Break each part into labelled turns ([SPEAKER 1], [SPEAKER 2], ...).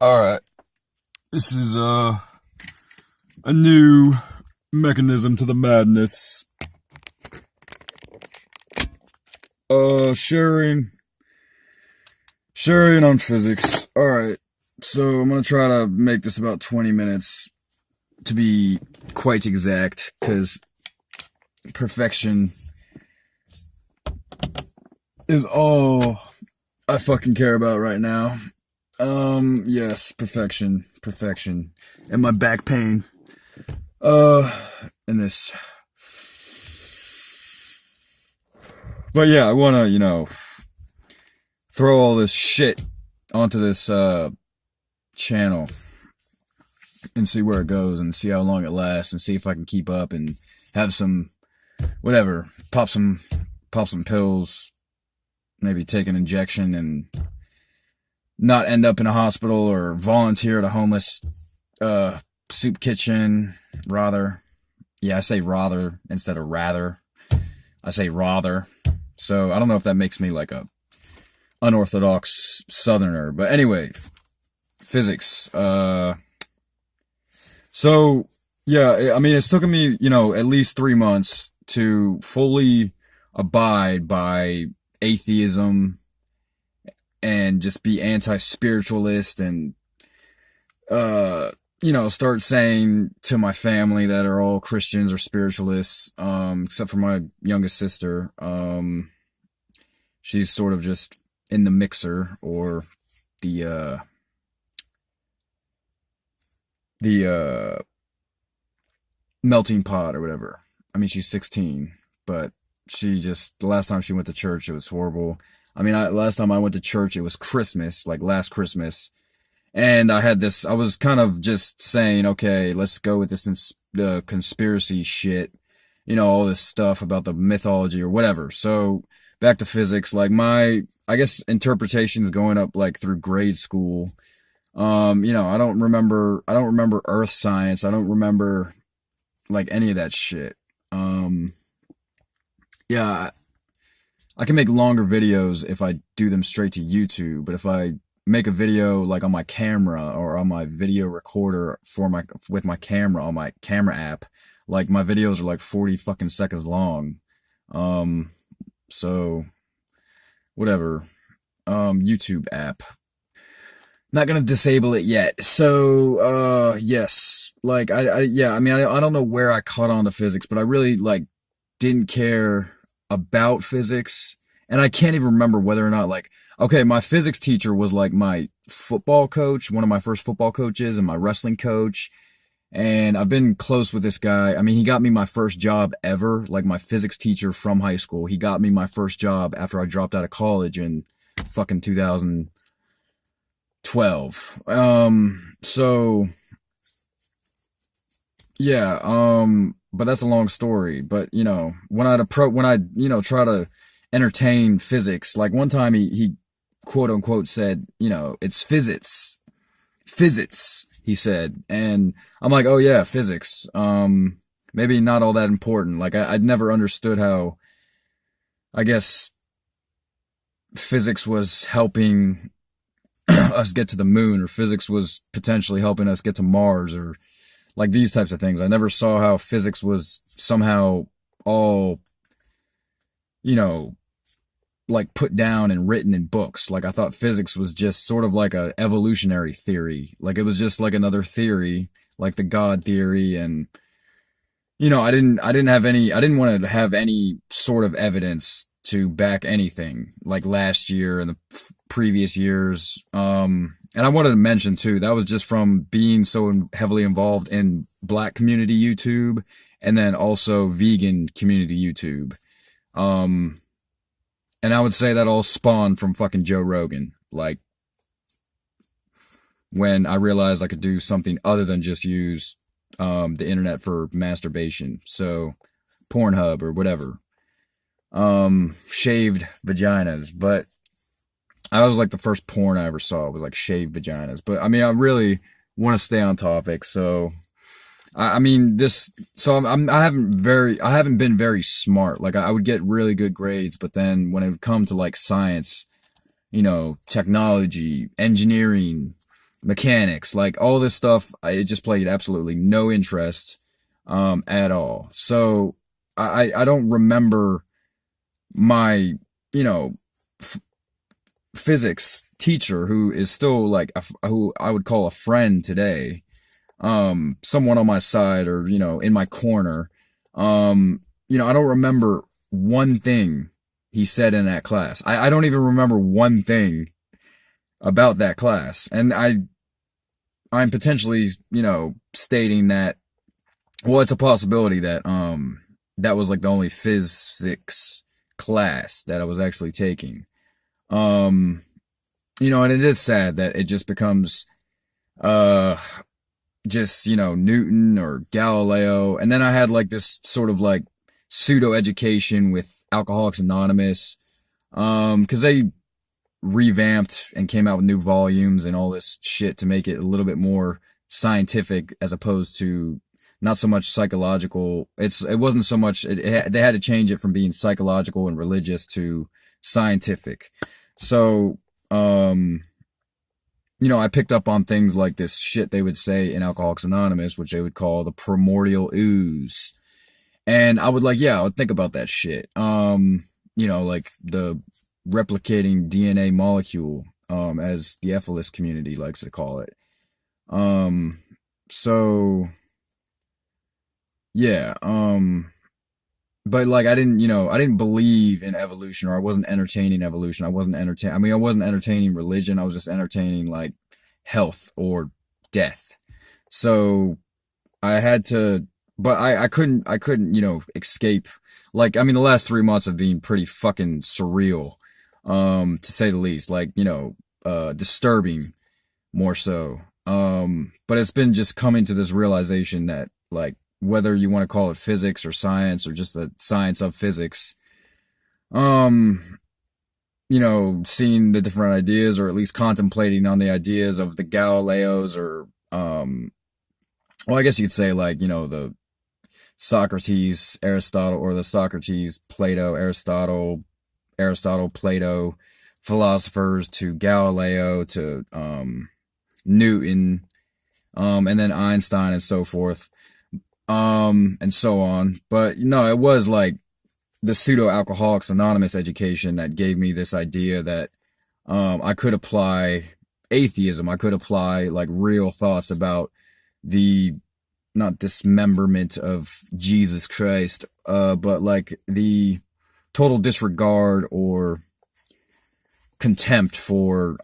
[SPEAKER 1] Alright, this is a new mechanism to the madness. Sharing on physics. Alright, so I'm gonna try to make this about 20 minutes to be quite exact, because perfection is all I fucking care about right now. Yes, perfection. And my back pain. And this. But yeah, I wanna, throw all this shit onto this, channel and see where it goes and see how long it lasts and see if I can keep up and have some, whatever, pop some pills, maybe take an injection and not end up in a hospital or volunteer at a homeless soup kitchen. Rather, yeah, I say rather instead of rather. I say rather. So I don't know if that makes me like a unorthodox southerner, but anyway, physics. So yeah, I mean, it's taken me, at least 3 months to fully abide by atheism and just be anti-spiritualist and, start saying to my family that are all Christians or spiritualists, except for my youngest sister. She's sort of just in the mixer, or the melting pot or whatever. I mean, she's 16, but the last time she went to church, it was horrible. I mean, last time I went to church, it was Christmas, like last Christmas. And I was kind of just saying, okay, let's go with this, the conspiracy shit, all this stuff about the mythology or whatever. So back to physics, like I guess interpretations going up like through grade school. I don't remember earth science. I don't remember like any of that shit. Yeah, I can make longer videos if I do them straight to YouTube, but if I make a video like on my camera or on my video recorder with my camera on my camera app, like my videos are like 40 fucking seconds long. So whatever. YouTube app. Not gonna disable it yet. So yes. Like I don't know where I caught on to physics, but I really like didn't care about physics. And I can't even remember whether or not, like, okay, my physics teacher was like my football coach, one of my first football coaches, and my wrestling coach. And I've been close with this guy. I mean, he got me my first job ever, like my physics teacher from high school. He got me my first job after I dropped out of college in fucking 2012. So yeah, but that's a long story. But when I try to entertain physics, like one time he quote unquote said, it's physics, he said. And I'm like, oh yeah, physics. Maybe not all that important. Like I'd never understood how, I guess, physics was helping us get to the moon, or physics was potentially helping us get to Mars, or like these types of things. I never saw how physics was somehow all, like put down and written in books. Like I thought physics was just sort of like a evolutionary theory. Like it was just like another theory, like the God theory. And, I didn't want to have any sort of evidence to back anything like last year and the previous years. And I wanted to mention too, that was just from being so heavily involved in Black community YouTube and then also vegan community YouTube. And I would say that all spawned from fucking Joe Rogan. Like, when I realized I could do something other than just use the internet for masturbation. So, Pornhub or whatever. Shaved vaginas. But that was like the first porn I ever saw, was like shaved vaginas. But I mean, I really want to stay on topic. So I haven't been very smart. Like I would get really good grades, but then when it would come to like science, technology, engineering, mechanics, like all this stuff, it just played absolutely no interest, at all. So I don't remember my, you know, physics teacher who is still like, who I would call a friend today, someone on my side or, in my corner. I don't remember one thing he said in that class. I don't even remember one thing about that class. And I'm potentially, stating that, well, it's a possibility that, that was like the only physics class that I was actually taking. Um, and it is sad that it just becomes, uh, just, Newton or Galileo. And then I had like this sort of like pseudo education with Alcoholics Anonymous. Cause they revamped and came out with new volumes and all this shit to make it a little bit more scientific as opposed to not so much psychological. It wasn't so much, they had to change it from being psychological and religious to scientific. So, I picked up on things like this shit they would say in Alcoholics Anonymous, which they would call the primordial ooze. And I would think about that shit. Like the replicating DNA molecule, as the ethylist community likes to call it. So yeah, but like I didn't believe in evolution, or I wasn't entertaining evolution. I wasn't entertaining religion. I was just entertaining like health or death. So I had to, but I couldn't, escape. Like, I mean, the last 3 months have been pretty fucking surreal, to say the least. Like, disturbing more so. But it's been just coming to this realization that, like, whether you want to call it physics or science or just the science of physics, um, seeing the different ideas, or at least contemplating on the ideas of the Galileos, or, well, I guess you could say like, the Socrates, Aristotle, or the Socrates, Plato, Aristotle, Plato, philosophers, to Galileo, to, Newton, and then Einstein and so forth, and so on. But no, it was like the pseudo Alcoholics Anonymous education that gave me this idea that, I could apply atheism. I could apply like real thoughts about the, not dismemberment of Jesus Christ, but like the total disregard or contempt for,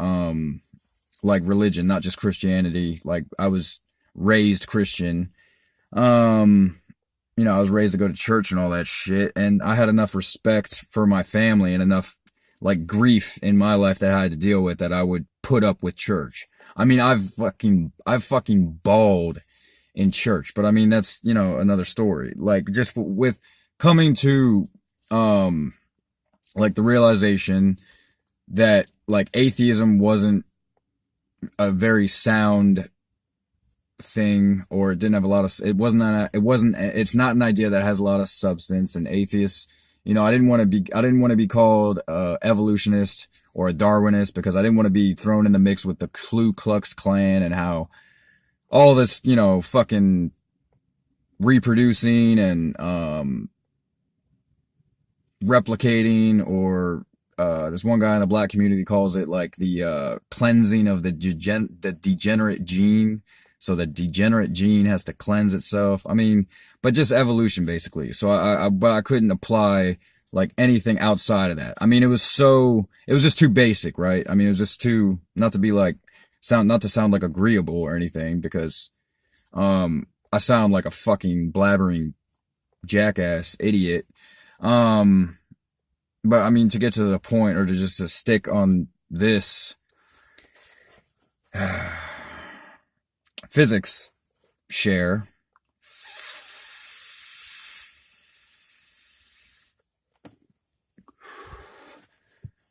[SPEAKER 1] like religion, not just Christianity. Like, I was raised Christian. I was raised to go to church and all that shit, and I had enough respect for my family and enough like grief in my life that I had to deal with, that I would put up with church. I mean, I've fucking bawled in church, but I mean, that's, another story. Like, just with coming to, like the realization that like atheism wasn't a very sound thing, or it didn't have a lot of, it's not an idea that has a lot of substance. And atheists, I didn't want to be called evolutionist or a Darwinist, because I didn't want to be thrown in the mix with the Ku Klux Klan and how all this, fucking reproducing and replicating, or this one guy in the black community calls it like the cleansing of the degenerate gene. So the degenerate gene has to cleanse itself. I mean, but just evolution basically. So but I couldn't apply like anything outside of that. I mean, it was just too basic, right? I mean, it was just too, not to sound like agreeable or anything, because, I sound like a fucking blabbering jackass idiot. But I mean, to get to the point, or to stick on this, physics share.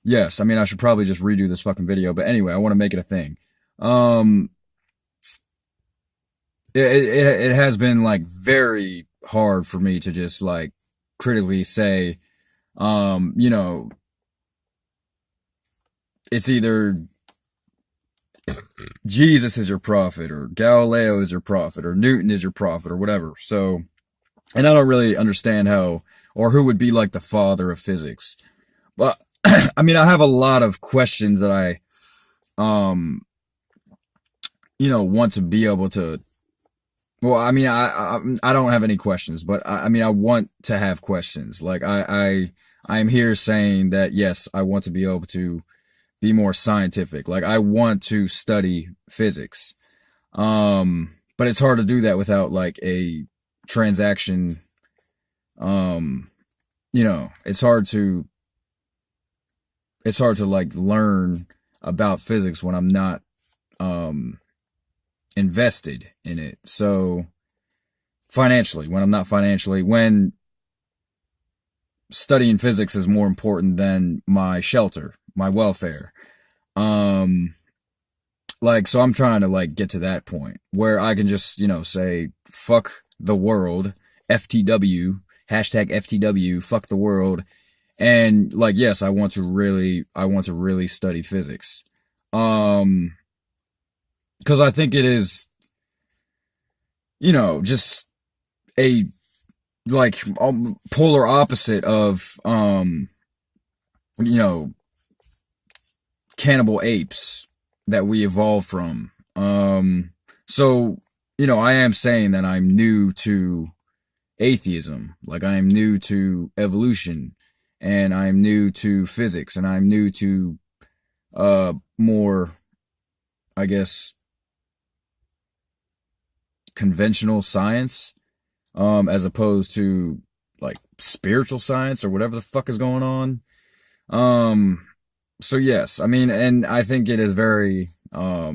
[SPEAKER 1] Yes, I mean, I should probably just redo this fucking video, but anyway, I want to make it a thing. Um, it has been like very hard for me to just like critically say, um, you know, it's either Jesus is your prophet, or Galileo is your prophet, or Newton is your prophet, or whatever. So, and I don't really understand how, or who would be like the father of physics. But, I mean, I have a lot of questions that um, want to be able to, well, I mean, I don't have any questions, but I mean, I want to have questions. Like, I'm here saying that, yes, I want to be able to be more scientific. Like, I want to study physics. But it's hard to do that without like a transaction. Um, it's hard to like learn about physics when I'm not, um, invested in it. So financially, when I'm not financially, when studying physics is more important than my shelter, my welfare. Um, like, so I'm trying to like get to that point where I can just, say, fuck the world, FTW, hashtag FTW, fuck the world. And like, yes, I want to really study physics. Um, cause I think it is, just a, like, polar opposite of, you know, cannibal apes that we evolved from. So, I am saying that I'm new to atheism. Like, I am new to evolution, and I'm new to physics, and I'm new to, more, I guess, conventional science, as opposed to, like, spiritual science or whatever the fuck is going on. Um, so yes, I mean, and I think it is very, I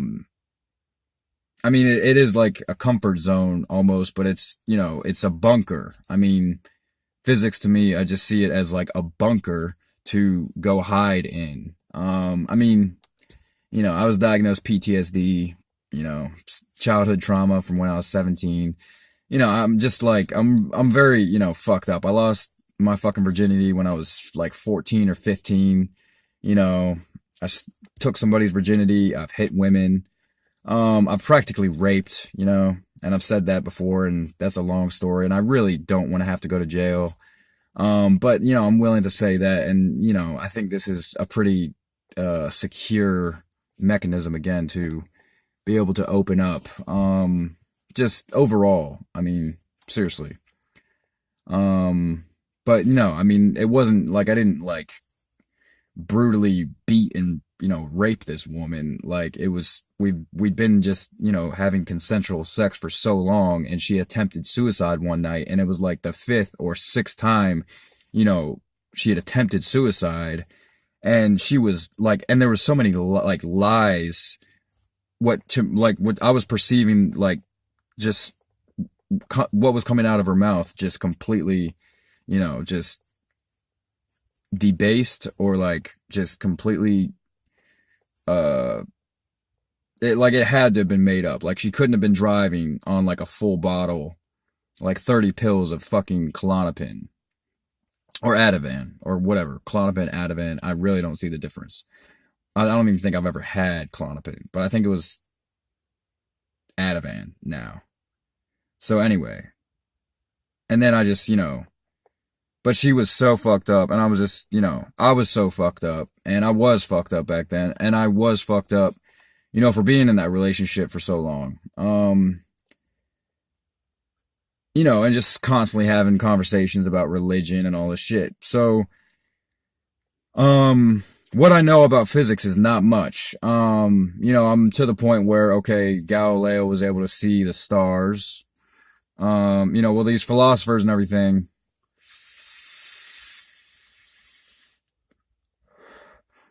[SPEAKER 1] mean, it is like a comfort zone almost, but it's a bunker. I mean, physics to me, I just see it as like a bunker to go hide in. I mean, I was diagnosed PTSD, childhood trauma from when I was 17. I'm just like, I'm very, fucked up. I lost my fucking virginity when I was like 14 or 15. You know, took somebody's virginity. I've hit women. I've practically raped, and I've said that before, and that's a long story, and I really don't want to have to go to jail. But, I'm willing to say that, and, I think this is a pretty, secure mechanism again to be able to open up, just overall. I mean, seriously. But no, I mean, it wasn't like I didn't like brutally beat and, rape this woman. Like, it was, we'd been just, having consensual sex for so long, and she attempted suicide one night, and it was like the fifth or sixth time, she had attempted suicide, and she was like, and there were so many like lies, what I was perceiving, like, just what was coming out of her mouth, just completely, just debased, or like just completely, uh it had to have been made up. Like, she couldn't have been driving on like a full bottle, like 30 pills of fucking Klonopin or Ativan or whatever. Klonopin, Ativan, I really don't see the difference. I don't even think I've ever had Klonopin, but I think it was Ativan now. So anyway, and then I just, but she was so fucked up, and I was just, I was so fucked up, and I was fucked up back then, and I was fucked up, for being in that relationship for so long. And just constantly having conversations about religion and all this shit. So, what I know about physics is not much. I'm to the point where, okay, Galileo was able to see the stars. Well, these philosophers and everything,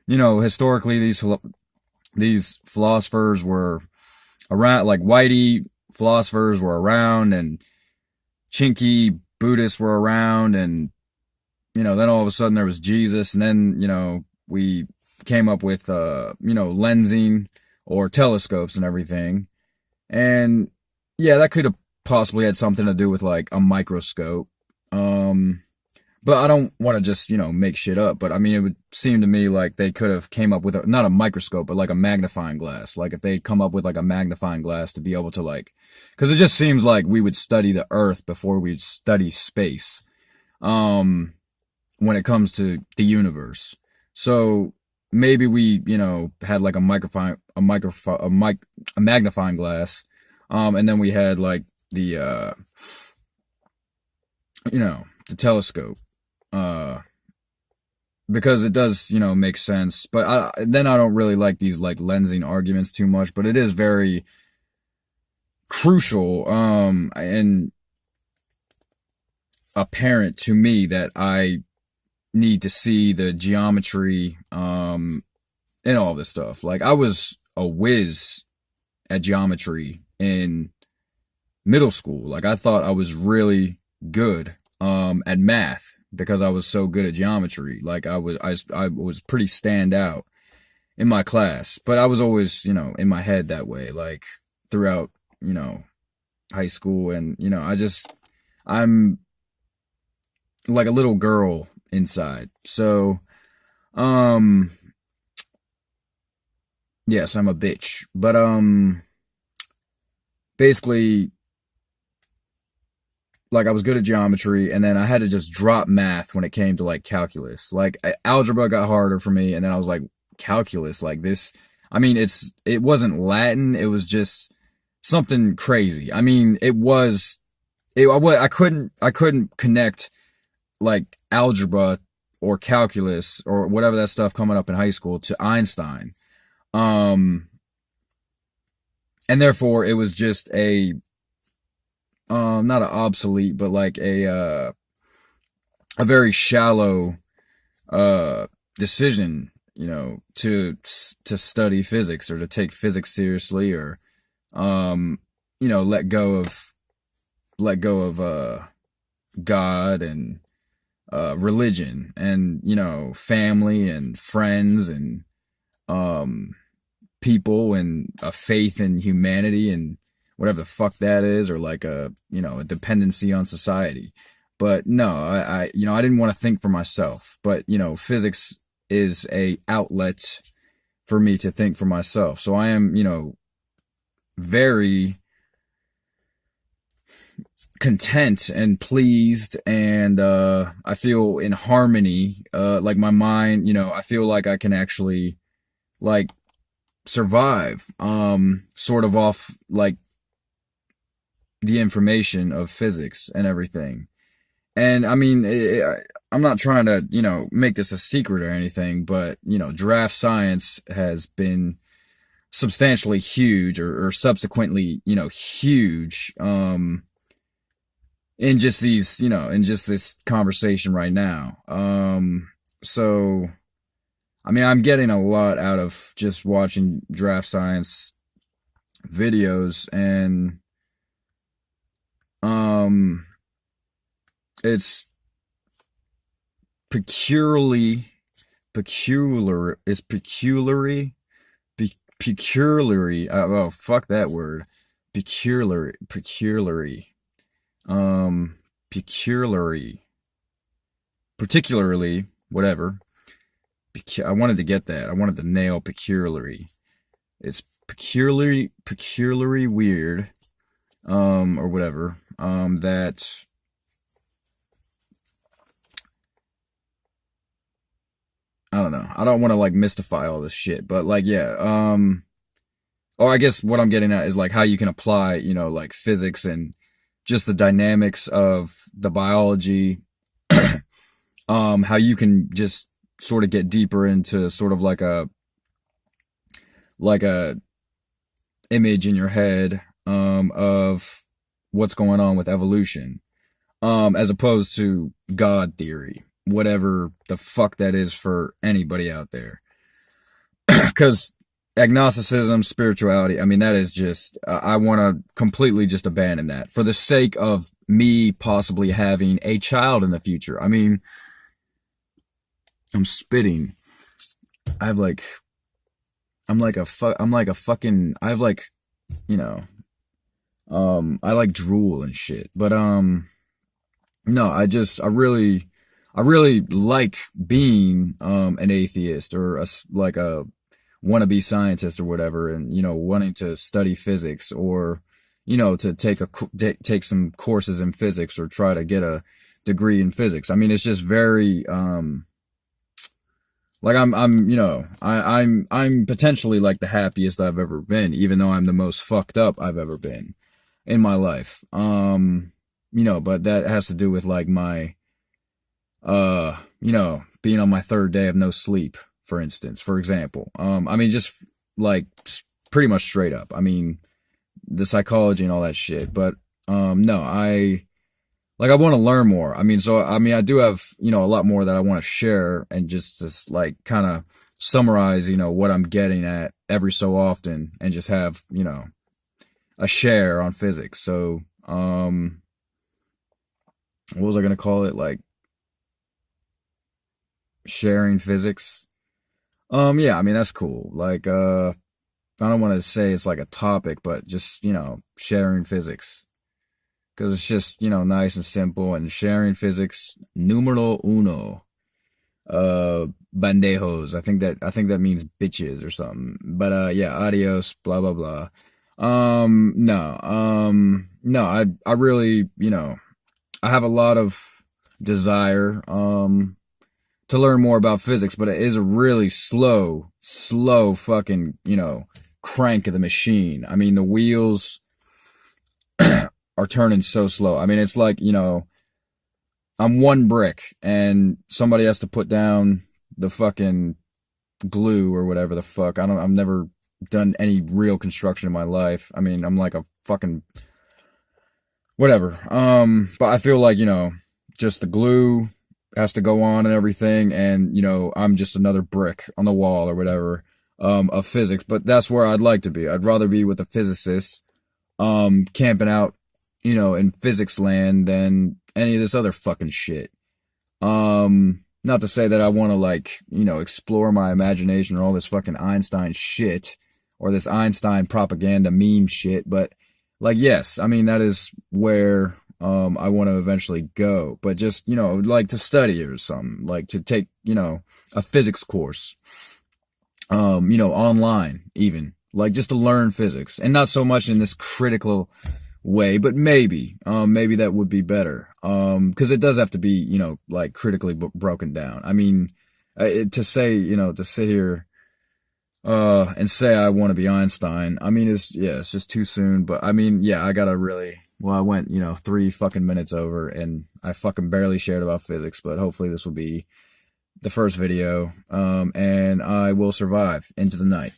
[SPEAKER 1] historically, these philosophers were around, like whitey philosophers were around, and chinky Buddhists were around, and, then all of a sudden there was Jesus, and then, we came up with, lensing or telescopes and everything. And yeah, that could have possibly had something to do with like a microscope. But but I don't want to just, make shit up. But I mean, it would seem to me like they could have came up with not a microscope, but like a magnifying glass. Like if they'd come up with like a magnifying glass to be able to like, because it just seems like we would study the Earth before we'd study space. When it comes to the universe. So maybe we, had like a magnifying glass. And then we had like the telescope. Because it does, make sense. But then I don't really like these like lensing arguments too much, but it is very crucial, and apparent to me that I need to see the geometry, and all this stuff. Like I was a whiz at geometry in middle school. Like I thought I was really good, at math because I was so good at geometry. Like I was pretty stand out in my class, but I was always, in my head that way, like throughout, high school. And, I'm like a little girl inside. So, yes, I'm a bitch, but, basically, like I was good at geometry, and then I had to just drop math when it came to like calculus. Like algebra got harder for me, and then I was like, calculus, like this. I mean, it wasn't Latin. It was just something crazy. I mean, I couldn't connect like algebra or calculus or whatever that stuff coming up in high school to Einstein. Um, and therefore it was just not an obsolete, but like a very shallow, decision, to study physics or to take physics seriously, or, let go of, God and, religion and, family and friends and, people and a faith in humanity and whatever the fuck that is, or like a dependency on society. But no, I didn't want to think for myself, but, physics is a outlet for me to think for myself. So I am, very content and pleased, and I feel in harmony. Like my mind, I feel like I can actually like survive, sort of off like the information of physics and everything. And I mean, I'm not trying to, make this a secret or anything, but, DraftScience has been substantially huge, or subsequently, huge, in just in just this conversation right now. So, I mean, I'm getting a lot out of just watching DraftScience videos, and, it's peculiarly, oh, fuck that word. Peculiarly, peculiarly, particularly, whatever. I wanted to get that. I wanted to nail peculiarly. It's peculiarly weird, or whatever, that, I don't know. I don't want to like mystify all this shit, but like, yeah, or I guess what I'm getting at is like how you can apply, like physics and just the dynamics of the biology, how you can just sort of get deeper into sort of like a image in your head, of what's going on with evolution, as opposed to God theory, whatever the fuck that is for anybody out there. Because agnosticism, spirituality, I mean, that is just, I want to completely just abandon that for the sake of me possibly having a child in the future. I mean, I'm spitting. I have like, I'm like a fucking, I have like, I like drool and shit. But, no, I I really like being an atheist or like a wannabe scientist or whatever, and wanting to study physics, or to take some courses in physics, or try to get a degree in physics. I mean, it's just very like I'm potentially like the happiest I've ever been, even though I'm the most fucked up I've ever been in my life. But that has to do with like my being on my third day of no sleep, for example. I mean, just like pretty much straight up. I mean, the psychology and all that shit. But no, I want to learn more. I mean, I do have, a lot more that I want to share, and just like kind of summarize, what I'm getting at every so often, and just have, a share on physics. So, what was I going to call it? Like sharing physics. Yeah, I mean, that's cool. Like, I don't want to say it's like a topic, but just, sharing physics. Because it's just, nice and simple. And sharing physics, numero uno. Bandejos. I think that means bitches or something. But, yeah, adios, blah, blah, blah. No, I really, I have a lot of desire, to learn more about physics, but it is a really slow fucking, crank of the machine. I mean, the wheels are turning so slow. I mean, it's like, I'm one brick and somebody has to put down the fucking glue or whatever the fuck. I've never done any real construction in my life. I mean, I'm like a fucking whatever. But I feel like, just the glue has to go on and everything, and I'm just another brick on the wall or whatever, of physics. But that's where I'd like to be. I'd rather be with a physicist, camping out, in physics land, than any of this other fucking shit. Not to say that I want to like, explore my imagination or all this fucking Einstein shit, or this Einstein propaganda meme shit, but like, yes, I mean, that is where I want to eventually go, but just, like to study or something, like to take, a physics course, online even, like just to learn physics, and not so much in this critical way, but maybe that would be better. Cause it does have to be, like critically broken down. I mean, to sit here, and say I want to be Einstein, I mean, it's just too soon, but I mean, yeah, I went, 3 fucking minutes over, and I fucking barely shared about physics, but hopefully this will be the first video, and I will survive into the night.